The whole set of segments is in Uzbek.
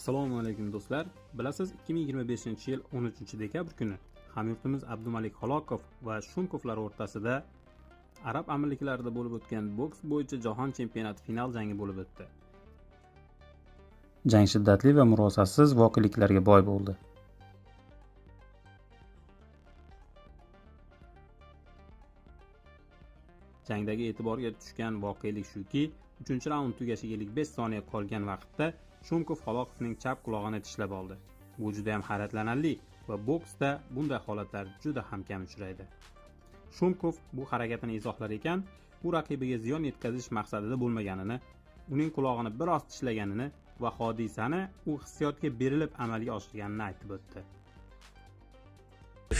Assalomu alaykum do'stlar. Bilasiz, 2025-yil 13-dekabr kuni hamyurtimiz Abdumalik Xolokov va Shumkovlar o'rtasida Arab Amirliklarida bo'lib o'tgan boks bo'yicha jahon chempionati final jangi bo'lib o'tdi. Jang shiddatli va murosasiz voqeliklarga boy bo'ldi. Jangdagi e'tiborga tushgan voqelik shuki, 3-raund tugashiga 55 soniya qolgan vaqtda Shumkov Xolokovning chap qulog'ini tishlab oldi. Bu juda ham hayratlanarli va boksda bunday holatlar juda ham kam uchraydi. Shumkov bu harakatini izohlar ekan, bu raqibiga ziyon yetkazish maqsadida bo'lmaganini, uning qulog'ini biroz tishlaganini va hodisani u hissiyotga berilib amalga oshirganini aytib o'tdi.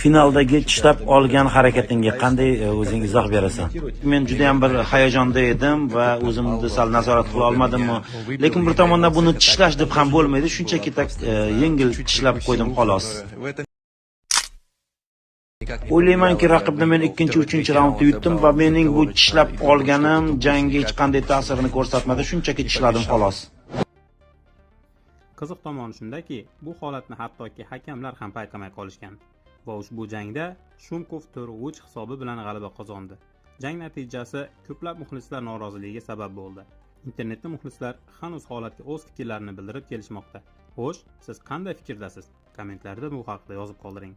Finaldagi tishlab olgan harakatingga qanday o'zing izoh berasan? Men juda ham bir hayajonda edim va o'zimni sal nazorat qila olmadimmi? Lekin bir tomondan buni tishlash deb ham bo'lmaydi, shunchaki yengil tishlab qo'ydim xolos. O'ylaymanki, raqibni men 2-3 raundda yutdim va mening bu tishlab olganim jangga hech qanday ta'sirini ko'rsatmadi, shunchaki tishladim xolos. Qiziq tomoni shundaki, bu holatni hattoki hakamlar ham payqamay qolishgan. Va ushbu jangda Shumkov to'rg'uch hisobi bilan g'alaba qozondi. Jang natijasi ko'plab muxlislar noroziligiga sabab bo'ldi. Internetda muxlislar hanuz holatga o'z fikrlarini bildirib kelishmoqda. Xo'sh, siz qanday fikrdasiz? Kommentlarda bu haqida yozib qoldiring.